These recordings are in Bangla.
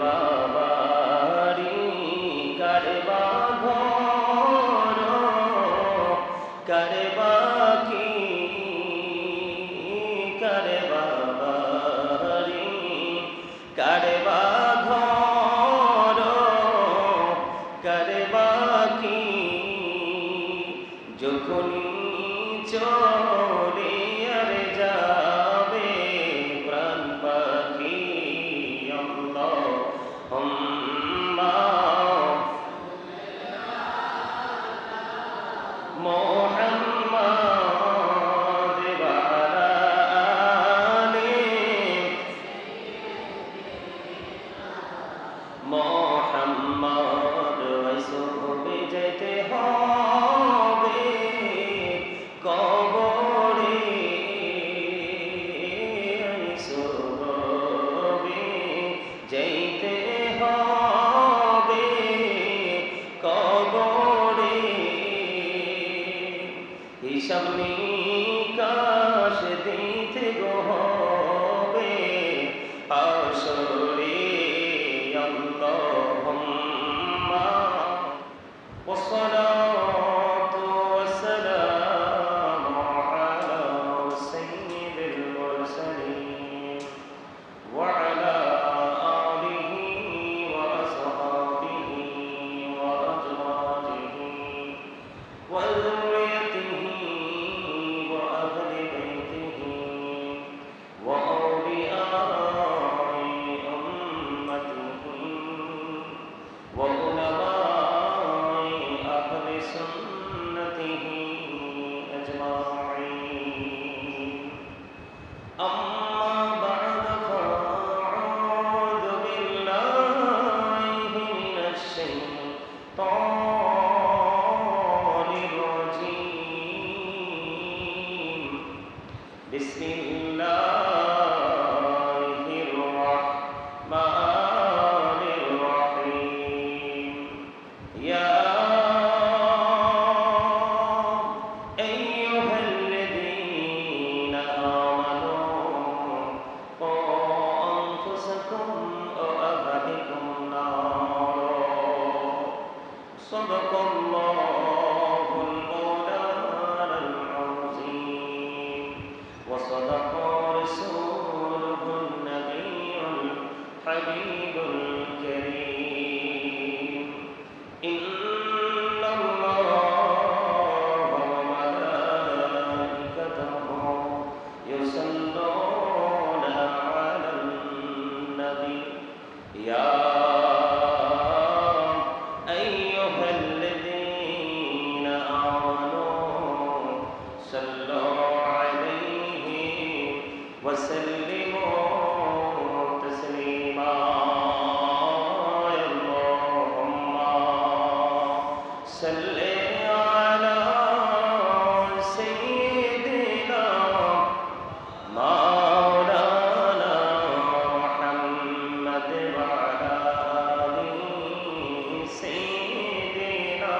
বাবারি কারে বাঘর কারে বাকি কারে বাবারি কারে বাঘর কারে বাকি যখনই চলে আর যাবে প্রাণ পাখি আল্লাহুম্মা মুহাম্মাদ ওয়া আলা আলি মুহাম্মাদ ওয়াসবে যেতে হবে কবরে সবে যেতে হবে কবরে হিসাব নিকাশ দিতে গো হবে হাসরে আল্লাহুম্মা والصلاة والسلام على سيد المرسلين وعلى آله وأصحابه وأزواجه وذريته وأهل بيته وأولياء أمته وعلماء أهل سنته أجمعين أما بعد فأعوذ بالله من الشيطان الرجيم بسم الله الرحمن الرحيم يا أيها الذين آمنوا قوا أنفسكم وأهلكم نارا صدق الله المولانا العظيم وصدق رسوله النبي الحبيب الكريم إن الله وملائكته يصلون على النبي يا أيها الذين آمنوا صلوا عليه وسلموا تسليما اللهم صل على سيدنا مولانا محمد وعلى آل سيدنا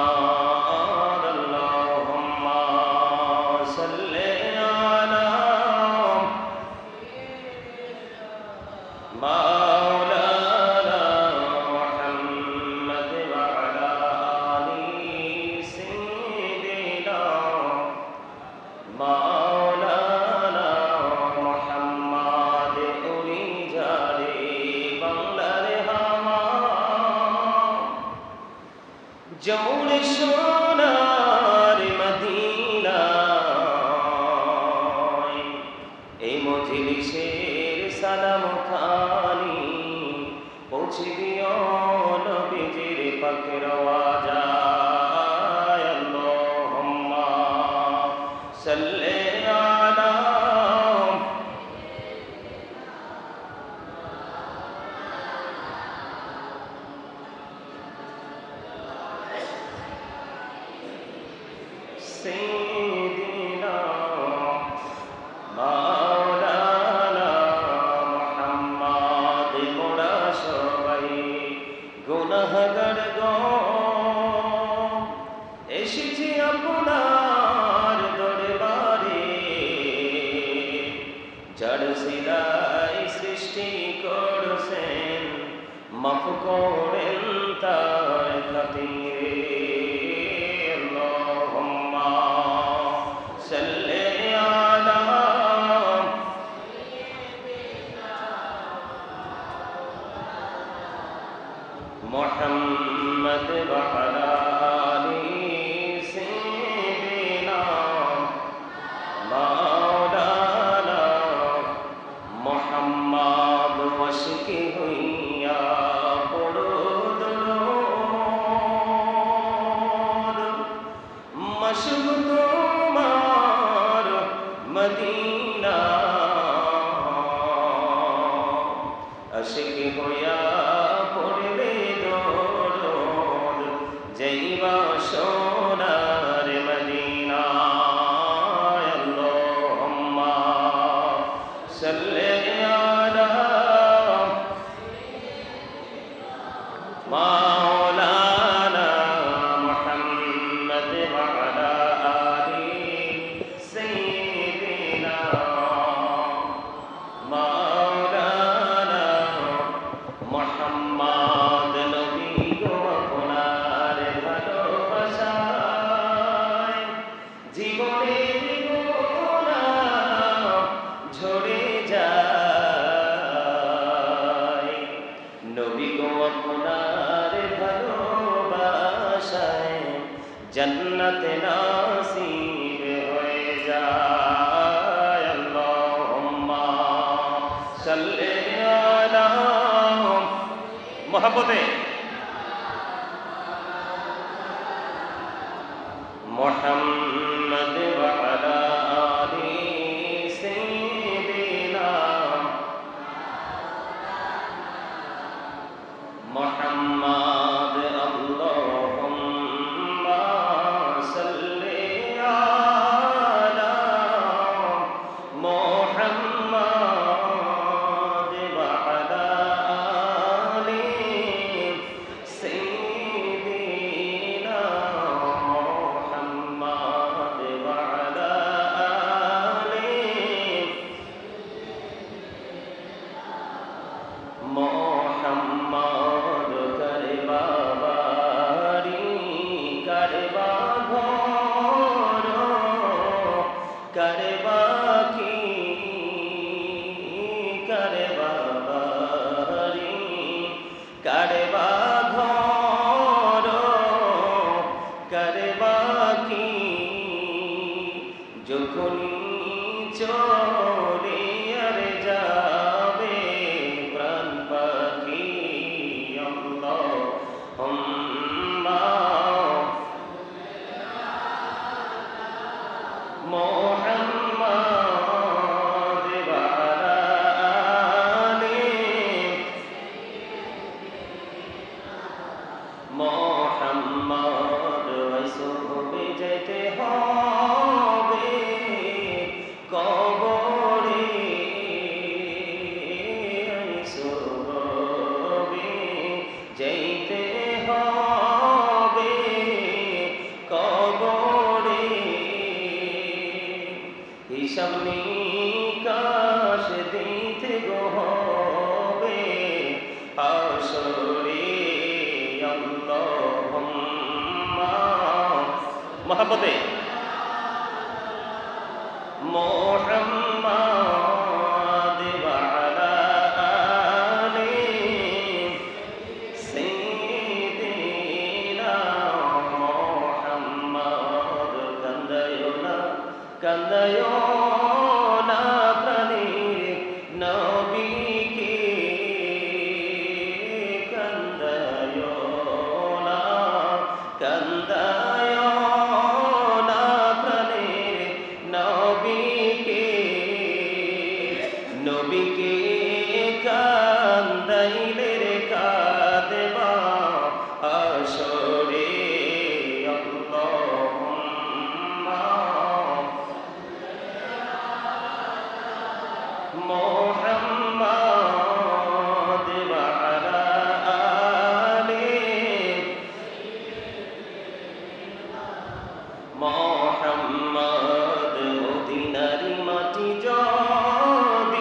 محمد اللهم صل على مولانا محمد وعلى آل سيدنا مولانا محمد উনি যারে বাংলার হাওয়া জৌড়ে সোনার মদিনায় এই মজলিসের সালাম খানি পৌঁছে দিও নবীজির পাকের আওয়াজায় আল্লাহুম্মা সাল্লি আলা سيدنا مولانا محمد মোরা সবাই যার সিলাই সৃষ্টি করছেন মাফ করেন তার খাতিরে আল্লাহুম্মা সাল্লি আলা মুহাম্মদ ওয়া আলা আলি সাইয়্যিদিনা মাওলানা মুহাম্মদ ওয়াশকি হইয়া পড়ো দরুদ মশক তোমার মদিনা আশিক হইয়া পড়বে দরুদ যাইবা সোনার মদিনা আল্লাহুম্মা সাল্লি আলা মাওলানা মুহাম্মদ ওয়া আলা আলি সাইয়্যিদিনা মাওলানা মুহাম্মদ নবী গো আপনার ভালোবাসায় জীবনের গুনাহ ঝরে যায় নবী গো আপনার ভালোবাসায় জান্নাত নাসিব হয়ে যায় আল্লাহুম্মা সাল্লি আলা মোহাব্বতে মুহাম্মদ ওয়া আলা আলি সাইয়্যিদিনা মুহাম্মদ আল্লাহুম্মা সাল্লি আলা মুহাম্মদ ওয়া আলা আলি সাইয়্যিদিনা মুহাম্মদ ওয়া আলা আলি মুহাম্মদ করবা বাড়ি করবা ঘর করবা কি করবা বাড়ি করবা ঘর করবা কি যখনই চলে আর যাবে প্রাণ পাখি আল্লাহুম্মা মুহাম্মদ ওয়া আলা আলি মুহাম্মদ ওয়াসবে যেতে হবে কবরে ওয়াসবে যেতে হবে কবরে হিসাব নিকাশ দিতে গো হবে হাসরে আল্লাহুম্মা মোহাব্বতে মুহাম্মদ ওয়া আলা আলি সাইয়্যিদিনা মুহাম্মদ কান্দায়ো না প্রাণীর নবীকে কান্দায়ো না প্রাণীর নবীকে নবীকে কান্দাইলে রে কাঁদবা হাসরে আল্লাহুম্মা মুহাম্মদ ওয়া আলা আলি মুহাম্মদ মদিনার মাটি যদি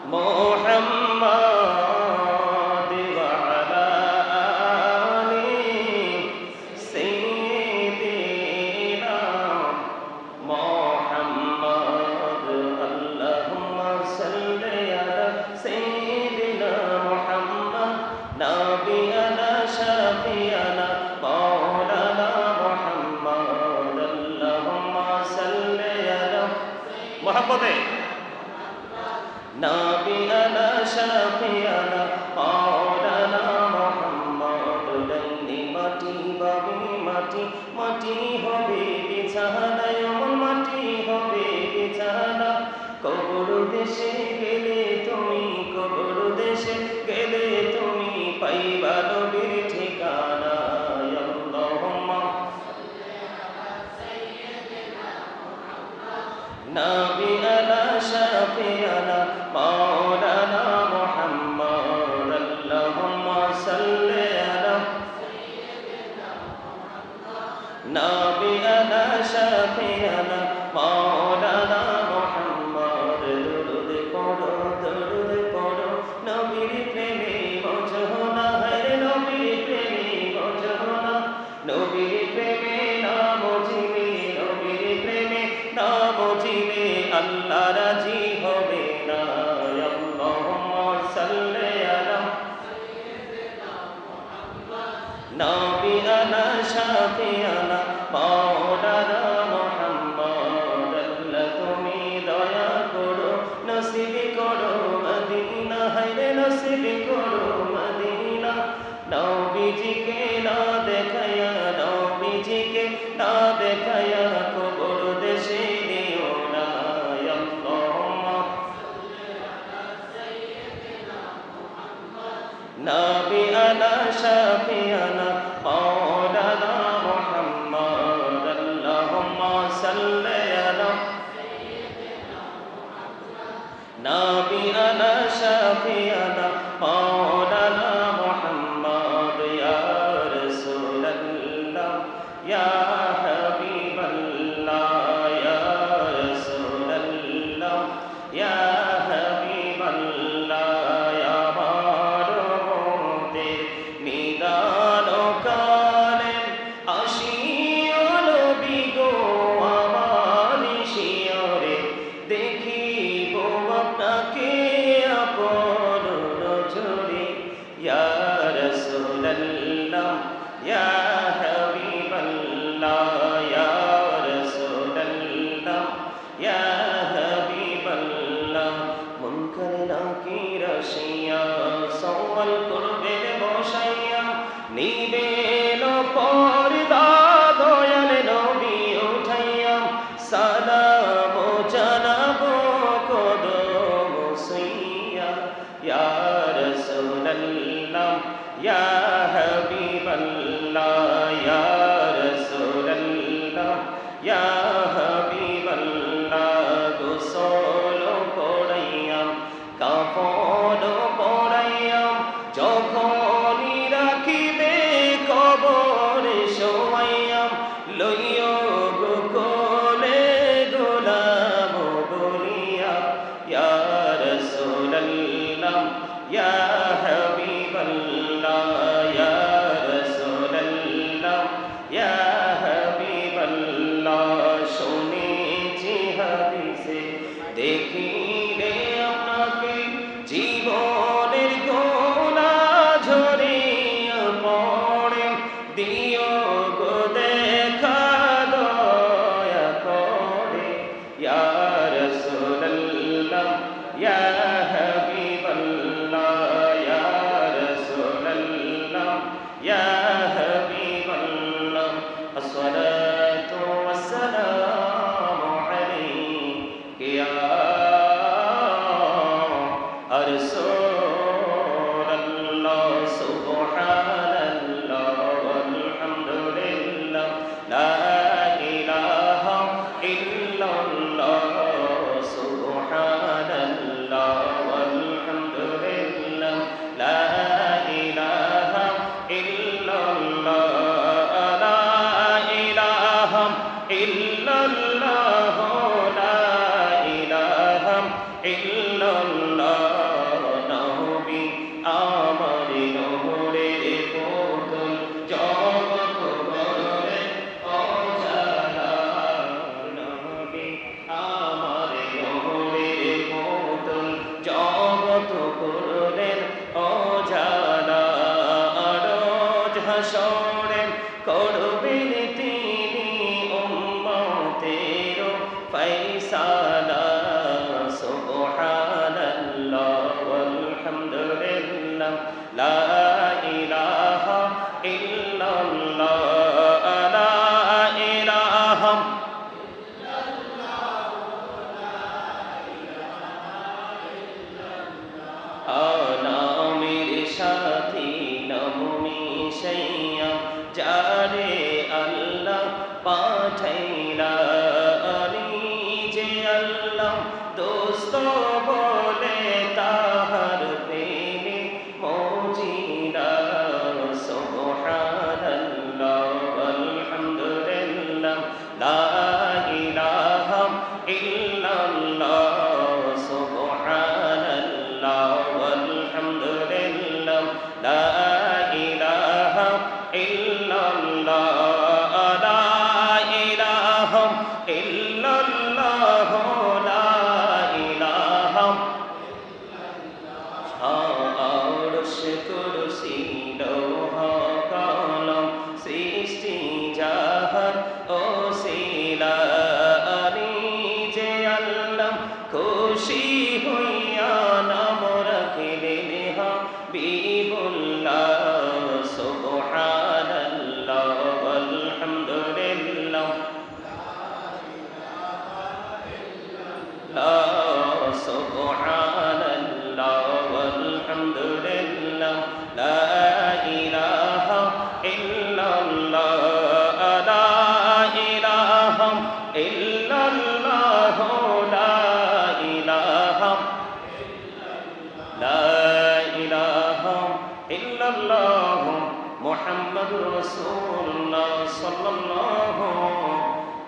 محمد وعلى آل سيدنا محمد اللهم صل على سيدنا محمد نبينا شفيعنا مولانا محمد اللهم صل على محمد نبينا شفيعنا مولانا محمد ডাইনি মাটি বামে মাটি মাটি হবে বিছানা এমন মাটি হবে বিছানা কবর দেশে গেলে তুমি কবর দেশে গেলে তুমি পাইবা নবীর ঠিকানা আল্লাহুম্মা نبينا شفيعنا مولانا محمد اللهم صل على نبينا شفيعنا مولانا محمد درود পড়ো নবীর প্রেমে মজহনা হরে নবীর প্রেমে মজহনা নবীর প্রেমে নাম জিলে নবীর প্রেমে নাম জিলে আল্লাহ রাজি হবে না আল্লাহুম্মা সাল্লি আলা নবিয়ানা শাফিয়ানা মাওলানা মুহাম্মদ আল্লাহ তুমি দয়া করো নসিব করো মদিনা হায়রে নসিব করো মদিনা নবীজিকে না দেখায়া নবীজিকে না দেখায়া কবর দেশে দিও না আল্লাহুম্মা نبينا شفيعنا مولانا محمد اللهم صل على نبينا شفيعنا مولانا محمد يا رسول الله يا حبيب الله يا رسول الله يا حبيب الله يا নিদান কালে আসিও নবী গো আমার শিয়রে দেখিব আপনাকে আপন নজরে ইয়া রাসূলুল্লাহ ইয়া হাবিবাল্লাহ ইয়া রাসূলুল্লাহ ইয়া হাবিবাল্লাহ মুনকার নাকির আসিয়া সওয়াল করবেন বসাইয়া নিবেন পর্দা দয়াল নবী উঠাইয়া সালাম জানাবো কদম সইয়া ইয়া রাসূলুল্লাহ ইয়া হাবিবাল্লাহ ইয়া রাসূলুল্লাহ ইয়া হাবিবাল্লাহ গোসল করাইয়া কাফন পরাইয়া যখনই রাখিবে কবরে শোয়াইয়া লইয়া গো কোলে গোলাম বলিয়া ইয়া রাসূলুল্লাহ ইয়া হাবিবাল্লাহ ইয়া রাসূলুল্লাহ ইয়া হাবিবাল্লাহ শুনেছি হাদিসে দেখিলে আপনাকে জীবনের গোনা ঝরিয়া পড়ে দিও গো দেখা দয়া করে ইয়া রাসূলুল্লাহ ইয়া হাবিবাল্লাহ ইয়া রাসূলুল্লাহ ইয়া হাবিবাল্লাহ আসসালাতু ওয়াসসালামু আলাইকা ইয়া রাসূলুল্লাহ সুবহানাল্লাহ ওয়ালহামদুলিল্লাহ লা ইলাহা ইল্লাল্লাহ সুবহানাল্লাহ ওয়ালহামদুলিল্লাহ লা ইলাহা ইল্লাল্লাহ লা ইলাহা ইল্লাল্লাহ লা ইলাহা ইল্লাল্লাহ করলেন অজানা রোজ হাসরে করবেন তিনি উম্মতের ফায়সালা সুবহানাল্লাহ ওয়ালহামদুলিল্লাহ লা ইলাহা ইল্লাল্লাহ লা ইলাহা নামের সাথী নমনি সাইয়া যারে আল্লাহ পাঠাইলা যে আল্লাহ দোস্ত বলে তাহার প্রেমে মজিনা সুবহানাল্লাহ আলহামদুলিল্লাহ লা ইলাহা ইল্লাল্লাহ সুবহানাল্লাহ আলহামদুলিল্লাহ লা ইলাহা ইল্লাল্লাহ লা ইলাহা ইল্লাল্লাহ লা ইলাহা আরশ কুরসি লৌহ কলম সৃষ্টি জাহান ওসিলা যে আল্লাহ খুশি হইয়া নাম রাখিলেন হাবিবুল্লাহ সুবহানাল্লাহ আলহামদুলিল্লাহ সুবহানাল্লাহ আলহামদুলিল্লাহ লা ইলাহা ইল্লাল্লাহ লা ইলাহা ইল্লাল্লাহ লা ইলাহা লা ইলাহা ইল্লাল্লাহ মুহাম্মাদুর রাসূলুল্লাহ সাল্লাল্লাহু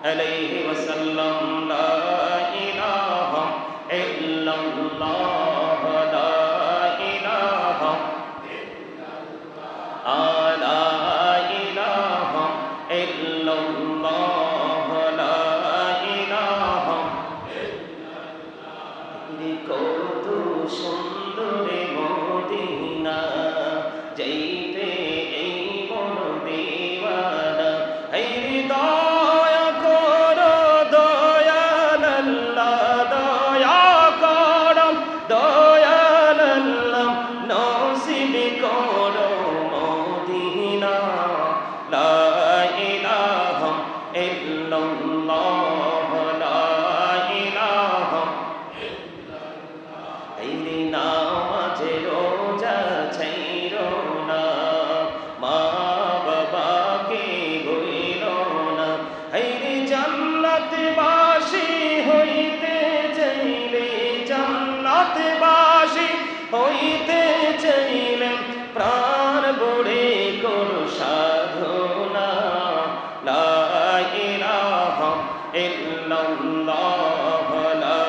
আলাইহি ওয়াসাল্লাম লা ইলাহা ইল্লাল্লাহ লা ইলাহা লা ইলাহা ইল্লাল্লাহ লা ইলাহা কত সুন্দর মদিনা যাইতে এই মন দিওয়ানা দয়া করো দয়াল আল্লাহ দয়া করো দয়াল আল্লাহ নসিব করো মদিনা লা ইলাহা ইল্লাল্লাহ লা ইলাহা নামাজে রোজা ছাইরো না মা বাবাকে ভুইল না জান্নাতবাসী হইতে চাইলে জান্নাতবাসী হইতে চাইলে প্রাণ বড়ে করো সাধনা লা ইলাহা ইল্লাল্লাহ লা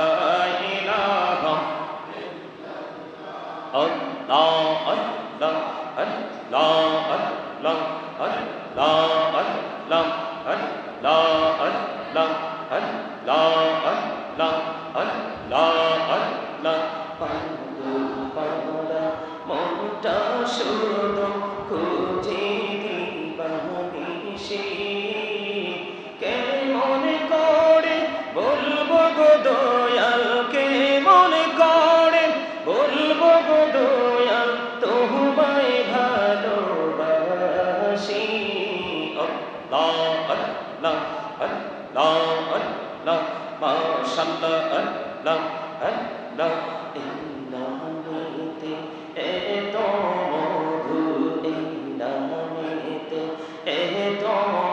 ইলাহা Allah, Allah, Allah, Allah, Allah, Allah, Allah, Allah, Allah, Allah, Allah, পাগল পাগলা মনটা শুধু খুঁজে দিবানিশি কেমন করে বলবো গো দয়াল কেমন করে বলবো গো দয়াল তোমায় ভালোবাসি আল্লাহ আল্লাহ আল্লাহ আল্লাহ মাশাআল্লাহ আল্লাহ আল্লাহ ইন্নানিতে এত মধু ইন্নানিতে এত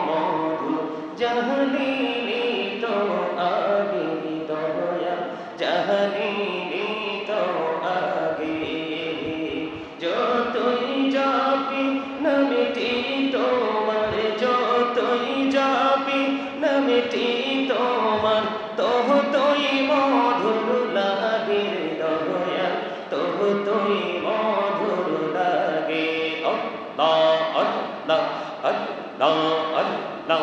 মধু জাহলিনি তো আগে দয়া জাহলিনি তো আগে যতই যাবি নামটি তোমার যতই যাবি নামটি তোমার ততই মধুর লাগে দয়া ততই মধুর লাগে আল্লাহ আল্লাহ আল্লাহ আল্লাহ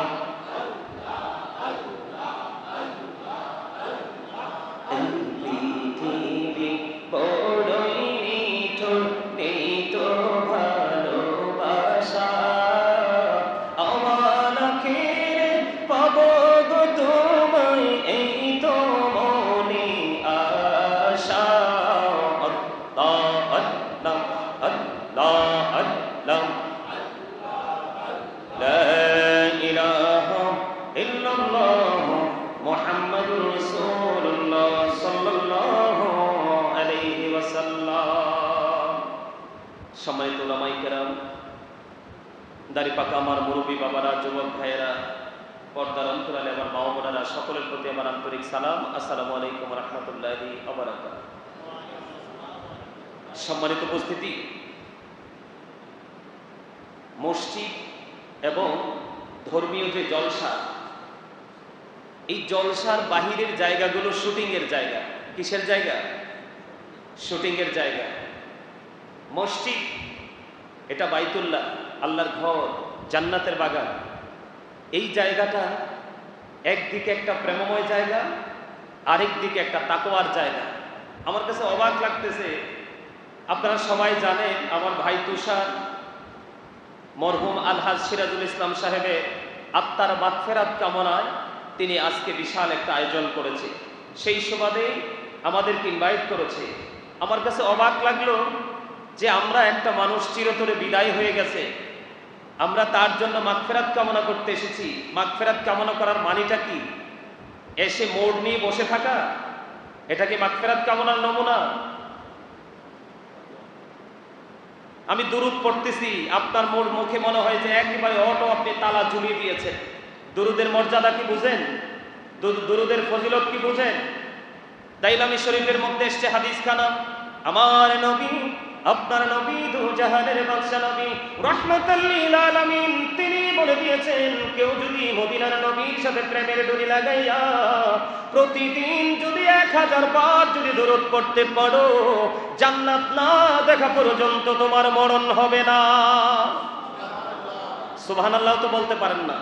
সম্মানিত উলামায়ে কেরাম, দাড়ি পাকা আমার মুরব্বী বাবারা, যুবক ভাইয়েরা, পর্দার অন্তরালে আমার মা বোনেরা, সকলের প্রতি আমার আন্তরিক সালাম। আসসালামু আলাইকুম রহমতুল্লাহি ওয়া বারাকাতুহু। সম্মানিত উপস্থিতি, মসজিদ এবং ধর্মীয় যে জলসা, এই জলসার বাহিরের জায়গাগুলো শুটিংয়ের জায়গা। কিসের জায়গা? শুটিংয়ের জায়গা। মসজিদ এটা বাইতুল্লাহ, আল্লাহর ঘর, জান্নাতের বাগান। এই জায়গাটা একদিকে একটা প্রেমময় জায়গা, আরেক দিকে একটা তাকওয়ার জায়গা। আমার কাছে অবাক লাগতেছে, আপনারা সবাই জানেন আমার ভাই তুষার মরহুম আলহাজ সিরাজুল ইসলাম সাহেবের আত্মার মাগফিরাত কামনায় তিনি আজকে বিশাল একটা আয়োজন করেছে। সেই সুবাদে আমাদেরকে ইনভাইট করেছে। আমার কাছে অবাক লাগলো যে আমরা একটা মানুষ চিরতরে বিদায় হয়ে গেছে, আমরা তার জন্য মাগফিরাত কামনা করতে এসেছি। মাগফিরাত কামনা করার মানেটা কি? এসে মোড় নিয়ে বসে থাকা? এটা কি মাগফিরাত কামনার নমুনা? আমি দুরূদ পড়তেছি, আপনার মোর মুখে মনে হয় যে একেবারে অটো আপনি তালা ঝুলিয়ে দিয়েছেন। দুরুদের মর্যাদা কি বুঝেন? দুরুদের ফজিলত কি বুঝেন? দাইলামি শরীফের মধ্যে এসছে হাদিস খানা, আমার নবী, আপনার নবী, দু জাহানের বাদশা নবী, রাহমাতাল লিল আলামিন, তিনি বলে দিয়েছেন, কেউ যদি মদিনার নবীর সাথে প্রেমের ডুরি লাগাইয়া প্রতিদিন যদি 1000 বার যদি দরুদ পড়তে পারো, জান্নাত না দেখা পর্যন্ত তোমার মরণ হবে না। সুবহানাল্লাহ তো বলতে পারেন না,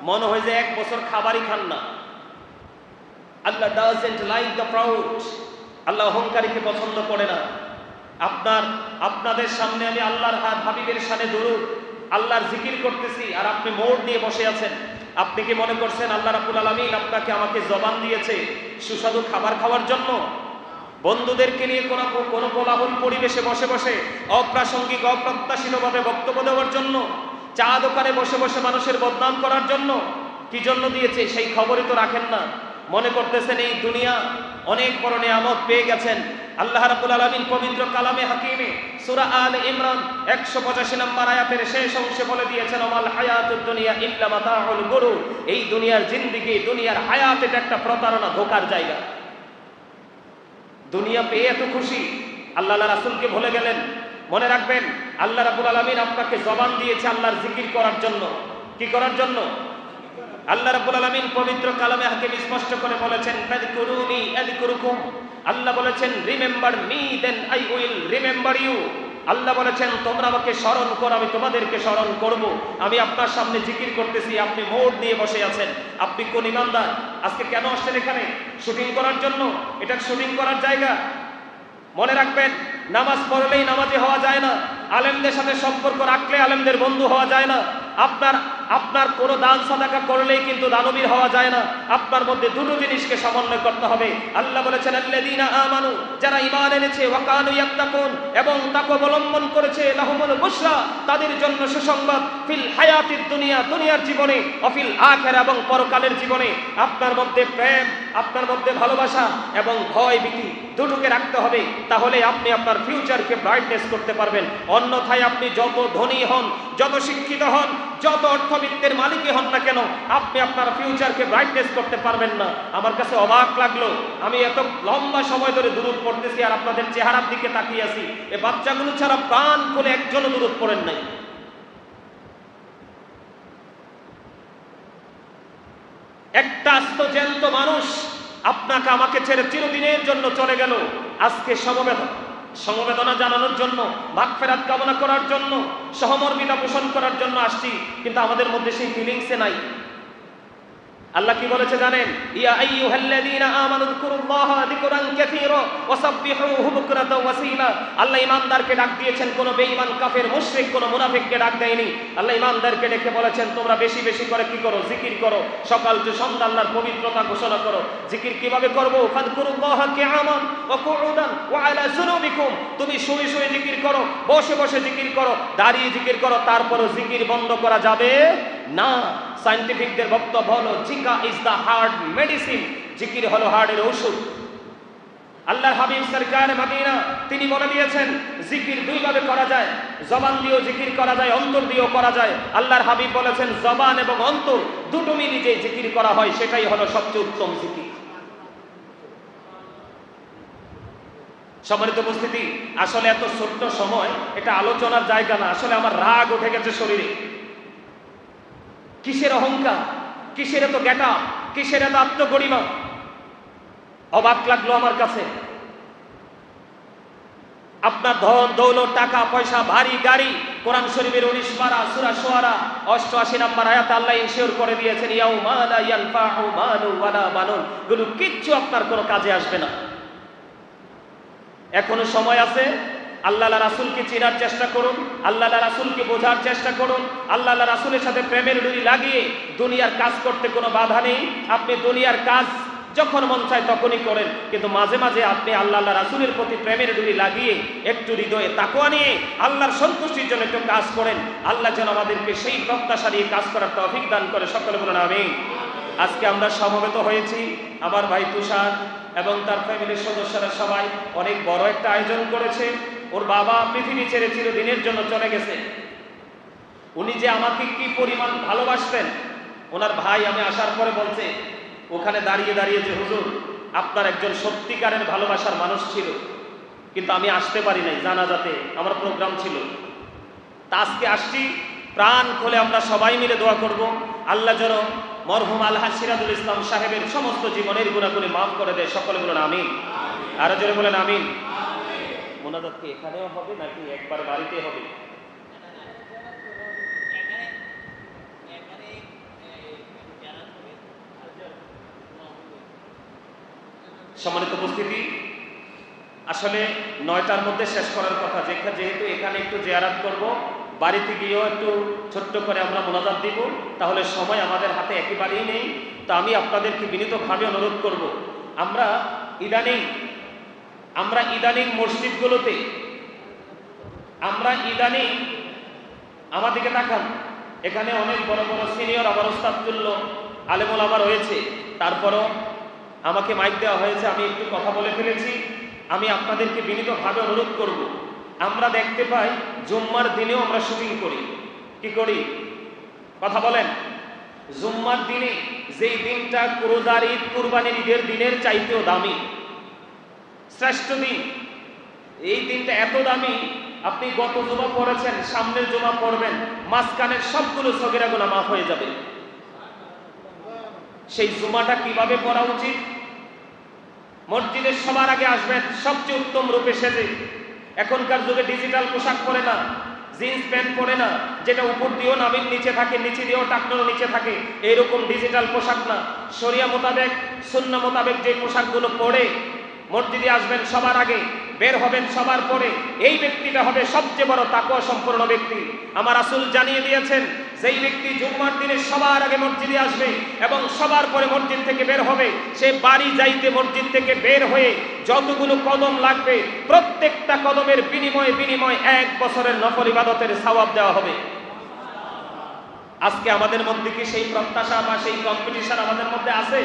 মনে হয় যে 1 বছর খাবারই খান না। আল্লাহ ডাজন্ট লাইক দ্য প্রাউড, আল্লাহ অহংকারীকে পছন্দ করে না। আপনাদের সামনে আমি আল্লাহর হাবিবের শানে দরুদ, আল্লাহর জিকির করতেছি, আর আপনি মোড় দিয়ে বসে আছেন। আপনি কি মনে করছেন আল্লাহ রাব্বুল আলামিন আপনাকে আমাকে জবান দিয়েছে সুস্বাদু খাবার খাওয়ার জন্য? বন্ধুদেরকে নিয়ে কোনো কোলাহল পরিবেশে বসে বসে অপ্রাসঙ্গিক অপ্রত্যাশিতভাবে বক্তব্য দেওয়ার জন্য? চা দোকানে বসে বসে মানুষের বদনাম করার জন্য? কি জন্য দিয়েছে সেই খবরই তো রাখেন না। মনে করতেছেন এই দুনিয়া অনেক বড় নিয়ামত পেয়ে গেছেন। আল্লাহ রাব্বুল আলামিন পবিত্র কালামে হাকিমে সূরা আলে ইমরান 185 নম্বর আয়াতের শেষ অংশে বলে দিয়েছেন, ওয়াল হায়াতুদ দুনিয়া ইল্লা মাতাউল গুরুর, এই দুনিয়ার জিন্দেগি, দুনিয়ার হায়াত এটা একটা প্রতারণা, ধোঁকার জায়গা। দুনিয়া পেয়ে এত খুশি, আল্লাহ রাসূলকে ভুলে গেলেন। মনে রাখবেন, আল্লাহ রাব্বুল আলামিন আপনাকে জবান দিয়েছে আল্লাহর জিকির করার জন্য। কি করার জন্য? আল্লাহ রাব্বুল আলামিন পবিত্র কালামে হাকিম স্পষ্ট করে বলেছেন, ফাযকুরুনি আযকুরুকুম। আল্লাহ বলেছেন, remember me then I will remember you. Allah বলেছেন, তোমরা আমাকে স্মরণ করো, আমি তোমাদেরকে স্মরণ করব। আমি আপনার সামনে জিকির করতেছি, আপনি মোড় নিয়ে বসে আছেন। আপনি কোন ইমানদার? আজকে কেন আসছেন এখানে? শুটিং করার জন্য? এটা শুটিং করার জায়গা? মনে রাখবেন, নামাজ পড়লেই নামাজি হওয়া যায় না। আলেমদের সাথে সম্পর্ক রাখলে আলেমদের বন্ধু হওয়া যায় না। আপনার কোনো দান সাদাকা করলেই কিন্তু দানবীর হওয়া যায় না। আপনার মধ্যে দুটো জিনিসকে সমন্বয় করতে হবে। আল্লাহ বলেছেন, আল্লাযীনা আমানু, যারা ঈমান এনেছে, ওয়া কানু ইয়াত্তাকুন, এবং তাকওয়া অবলম্বন করেছে, লাহুমুল বুশরা, তাদের জন্য সুসংবাদ, ফিল হায়াতিদ দুনিয়া, দুনিয়ার জীবনে, ওয়া ফিল আখিরা, এবং পরকালের জীবনে। আপনার মধ্যে প্রেম, আপনার মধ্যে ভালোবাসা এবং ভয় ভীতি দুটোকে রাখতে হবে, তাহলে আপনি আপনার ফিউচারকে ব্রাইটনেস করতে পারবেন। অন্যথায় আপনি যত ধনী হন, যত শিক্ষিত হন, যত অর্থবিত্তের মালিকই হন না কেন, আপনি আপনার ফিউচারকে ব্রাইটনেস করতে পারবেন না। আমার কাছে অবাক লাগলো, আমি এত লম্বা সময় ধরে দুরূদ পড়তেছি আর আপনাদের চেহারার দিকে তাকিয়ে আছি। এই বাচ্চাগুলো ছাড়া প্রাণ খুলে একজনও দুরূদ পড়েন নাই। একটা আস্ত জ্যান্ত মানুষ আপনাকে আমাকে ছেড়ে চিরদিনের জন্য চলে গেল। আজকে সমবেদনা জানানোর জন্য, মাগফিরাত কামনা করার জন্য, সহমর্মিতা পোষণ করার জন্য আসছি, কিন্তু আমাদের মধ্যে সেই ফিলিংসে নাই। আল্লাহ কি বলেছে জানেন? ইয়া আইয়ুহাল্লাযীনা আমানু যকুরুল্লাহা যিকরান কাসীরা ওয়াসাব্বিহুহু বুকরাতাও ওয়াসীলা। আল্লাহ ঈমানদারকে ডাক দিয়েছেন, কোন বেঈমান কাফের মুশরিক কোন মুনাফিককে ডাক দেয়নি। আল্লাহ ঈমানদারকে ডেকে বলেছেন, তোমরা বেশি বেশি করে কি করো? জিকির করো। সকাল থেকে সন্ধ্যা আল্লাহর পবিত্রতা ঘোষণা করো। জিকির কিভাবে করব? ফাযকুরুল্লাহা কিয়ামান ওয়া কুউদান ওয়া আলা জুনুবিকুম। তুমি শুয়ে শুয়ে জিকির করো, বসে বসে জিকির করো, দাঁড়িয়ে জিকির করো, তারপরও জিকির বন্ধ করা যাবে না। সায়েন্টিফিকদের বক্তব্য হলো, Zika is the heart medicine, জিকির হলো হার্টের ঔষধ। আল্লাহর হাবিব সরকার মদিনা তিনি বলে দিয়েছেন জিকির দুই ভাবে করা যায়, জবান দিয়েও জিকির করা যায়, অন্তর দিয়েও করা যায়। আল্লাহর হাবিব বলেছেন জবান এবং অন্তর দুটো মিলে যে জিকির করা হয় সেটাই হলো সবচেয়ে উত্তম জিকির। সম্মানিত উপস্থিতি, আসলে এত ছোট্ট সময় এটা আলোচনার জায়গা না। আসলে আমার রাগ উঠে গেছে শরীরে। কিসের অহংকার, কিসের এত জ্ঞাটা, কিসের এত আত্মগরিমা, অবাক লাগলো আমার কাছে। আপনার ধন দৌলত টাকা পয়সা ভারী গাড়ি, কোরআন শরীফের 19 পারা সূরা শুআরা 88 নম্বর আয়াতে আল্লাহ ইনশিওর করে দিয়েছেন ইয়াউমা লা ইয়ানফাউ মালু ওয়ালা বানুন, গুলো কিচ্ছু আপনার কোনো কাজে আসবে না। এখনো সময় আছে। আল্লাহ রাসূলকে চেনার চেষ্টা করুন, আল্লাহ রাসূলকে বোঝার চেষ্টা করুন, আল্লাহ রাসূলের সাথে প্রেমের ডুরি লাগিয়ে দুনিয়ার কাজ করতে কোনো বাধা নেই। আপনি দুনিয়ার কাজ যখন মন চায় তখনই করেন, কিন্তু মাঝে মাঝে আপনি আল্লাহ রাসূলের প্রতি প্রেমের ডুরি লাগিয়ে একটু হৃদয়ে তাকওয়া নিয়ে আল্লাহর সন্তুষ্টির জন্য একটু কাজ করেন। আল্লাহ যেন আমাদেরকে সেই প্রত্যাশা নিয়ে কাজ করার তৌফিক দান করে। সকলে বলুন আমিন। আজকে আমরা সমবেত হয়েছি, আমার ভাই তুষার এবং তার ফ্যামিলির সদস্যরা সবাই অনেক বড় একটা আয়োজন করেছে। ওর বাবা পৃথিবী ছেড়ে চিরদিনের জন্য চলে গেছে। উনি যে আমাকে কি পরিমাণ ভালোবাসতেন, ওনার ভাই আমি আসার পরে বলছে ওখানে দাঁড়িয়ে দাঁড়িয়ে যে হুজুর আপনার একজন সত্যিকারের ভালোবাসার মানুষ ছিল, কিন্তু আমি আসতে পারি নাই, জানাজাতে আমার প্রোগ্রাম ছিল। তা আজকে আসছি, প্রাণ খুলে আমরা সবাই মিলে দোয়া করব আল্লাহ যেন মরহুম আলহাজ সিরাজুল ইসলাম সাহেবের সমস্ত জীবনের গুনাহগুলি মাফ করে দেয়। সকলে বলেন আমিন। আরো জোরে বলেন আমিন। মোনাজাত কি এখানেও হবে নাকি একবার বাড়িতে হবে? সম্মানিত উপস্থিতি, আসলে 9টার মধ্যে শেষ করার কথা, যেহেতু এখানে একটু জিয়ারত করব, বাড়িতে গিয়েও একটু ছোট্ট করে আমরা মোনাজাত দিব, তাহলে সময় আমাদের হাতে একেবারেই নেই। তো আমি আপনাদেরকে বিনীতভাবে অনুরোধ করব, আমরা ইদানিং মসজিদগুলোতে আমাদেরকে তাকান, এখানে অনেক বড় বড় সিনিয়র আমার ওস্তাদ তুল্য আলেমুল আমার রয়েছে, তারপরও আমাকে মাইক দেওয়া হয়েছে, আমি একটু কথা বলে ফেলেছি। আমি আপনাদেরকে বিনীতভাবে অনুরোধ করব, আমরা দেখতে পাই জুম্মার দিনেও আমরা শুটিং করি। কি করি? কথা বলেন। জুম্মার দিনে, যেই দিনটা রোজার ঈদ কুরবানির ঈদের দিনের চাইতেও দামি, শ্রেষ্ঠ দিন, এই দিনটা এত দামি, আপনি গত জুমা পড়েছেন, সামনের জুমা পড়বেন, মাঝখানের সবগুলো সগীরা গুনাহ মাফ হয়ে যাবে। সেই জুমাটা কিভাবে পড়া উচিত? মসজিদে সবার আগে আসবেন সবচেয়ে উত্তম রূপে সেজে। এখনকার যুগে ডিজিটাল পোশাক পরে না, জিন্স প্যান্ট পরে না, যেটা উপর দিয়েও নামির নিচে থাকে, নিচে দিয়েও টাকনোর নিচে থাকে, এইরকম ডিজিটাল পোশাক না। শরিয়া মোতাবেক, সুন্নাহ মোতাবেক যে পোশাকগুলো পরে মসজিদে আসবেন সবার আগে, বের হবেন সবার পরে, এই ব্যক্তিটা হবে সবচেয়ে বড় তাকওয়া সম্পন্ন ব্যক্তি। আমার রাসূল জানিয়ে দিয়েছেন, যেই ব্যক্তি জুম্মার দিনে সবার আগে মসজিদে আসবে এবং সবার পরে মসজিদ থেকে বের হবে, সে বাড়ি যাইতে মসজিদ থেকে বের হয়ে যতগুলো কদম লাগবে, প্রত্যেকটা কদমের বিনিময়ে 1 বছরের নফল ইবাদতের সওয়াব দেওয়া হবে। আজকে আমাদের মধ্যে কি সেই প্রত্যাশা বা সেই কম্পিটিশন আমাদের মধ্যে আছে?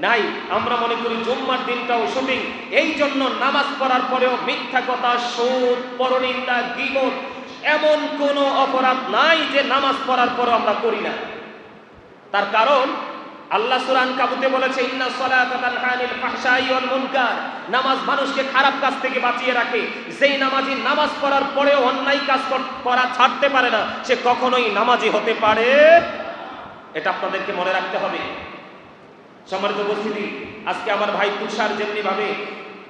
নাই। আমরা মনে করি জুম্মার দিনটাও শুটিং। এই জন্য নামাজ পড়ার পরেও মিথ্যা কথা, সুদ, পরনিন্দা, গীবত, এমন কোন অপরাধ নাই যে নামাজ পড়ার পরও আমরা করি না। তার কারণ আল্লাহ সূরা আনকাবুতে বলেছে, ইন্নাস সালাতা তানহা আনিল ফাহশাই ওয়াল মুনকার, নামাজ মানুষকে খারাপ কাজ থেকে বাঁচিয়ে রাখে। যেই নামাজি নামাজ পড়ার পরেও অন্যায় কাজ করা ছাড়তে পারে না, সে কখনোই নামাজি হতে পারে। এটা আপনাদেরকে মনে রাখতে হবে। সম্মানিত উপস্থিতি, আজকে আমার ভাই তুষার যেমনি ভাবে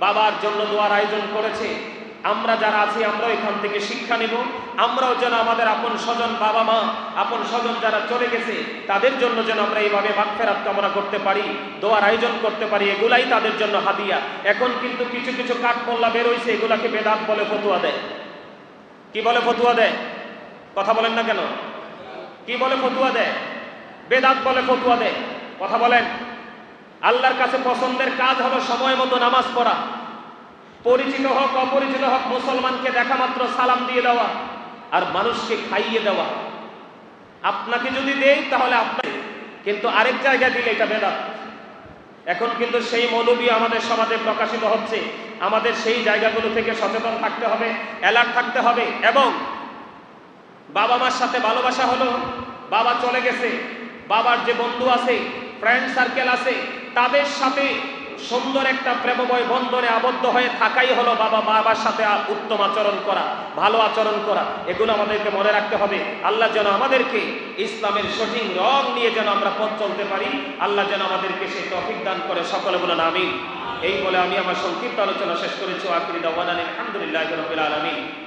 বাবার জন্য দোয়ার আয়োজন করেছে, আমরা যারা আছি আমরাও এখান থেকে শিক্ষা নেব। আমরাও যেন আমাদের আপন স্বজন, বাবা মা, আপন স্বজন যারা চলে গেছে, তাদের জন্য যেন আমরা এইভাবে মাগফিরাত কামনা করতে পারি, দোয়ার আয়োজন করতে পারি। এগুলাই তাদের জন্য হাদিয়া। এখন কিন্তু কিছু কিছু কাঠমোল্লা বের হইছে, এগুলাকে বেদাত বলে ফতোয়া দেয়। কি বলে ফতোয়া দেয়? কথা বলেন না কেন? কি বলে ফতোয়া দেয়? বেদাত বলে ফতোয়া দেয়। কথা বলেন। আল্লাহর কাছে পছন্দের কাজ হলো সময় মতো নামাজ পড়া, পরিচিত হোক অপরিচিত হোক মুসলমানকে দেখা মাত্র সালাম দিয়ে দেওয়া, আর মানুষকে খাইয়ে দেওয়া। আপনাকে যদি দেই তাহলে আপনার, কিন্তু আরেক জায়গায় দিলে এটা বেদাত। এখন কিন্তু সেই মৌলবী আমাদের সমাজে প্রকাশিত হচ্ছে। আমাদের সেই জায়গাগুলো থেকে সচেতন থাকতে হবে, অ্যালার্ট থাকতে হবে। এবং বাবা মার সাথে ভালোবাসা হলো, বাবা চলে গেছে, বাবার যে বন্ধু আছে, ফ্রেন্ড সার্কেল আছে, তাদের সাথে সুন্দর একটা প্রেমময় বন্ধনে আবদ্ধ হয়ে থাকাই হলো বাবার সাথে উত্তম আচরণ করা, ভালো আচরণ করা। এগুলো আমাদেরকে মনে রাখতে হবে। আল্লাহ যেন আমাদেরকে ইসলামের সঠিক রং নিয়ে যেন আমরা পথ চলতে পারি, আল্লাহ যেন আমাদেরকে সেই তৌফিক দান করে। সকলে বলেন আমিন। এই বলে আমি আমার সংক্ষিপ্ত আলোচনা শেষ করেছি। আখিরি দাওয়ানা আলহামদুলিল্লাহি রাব্বিল আলামিন।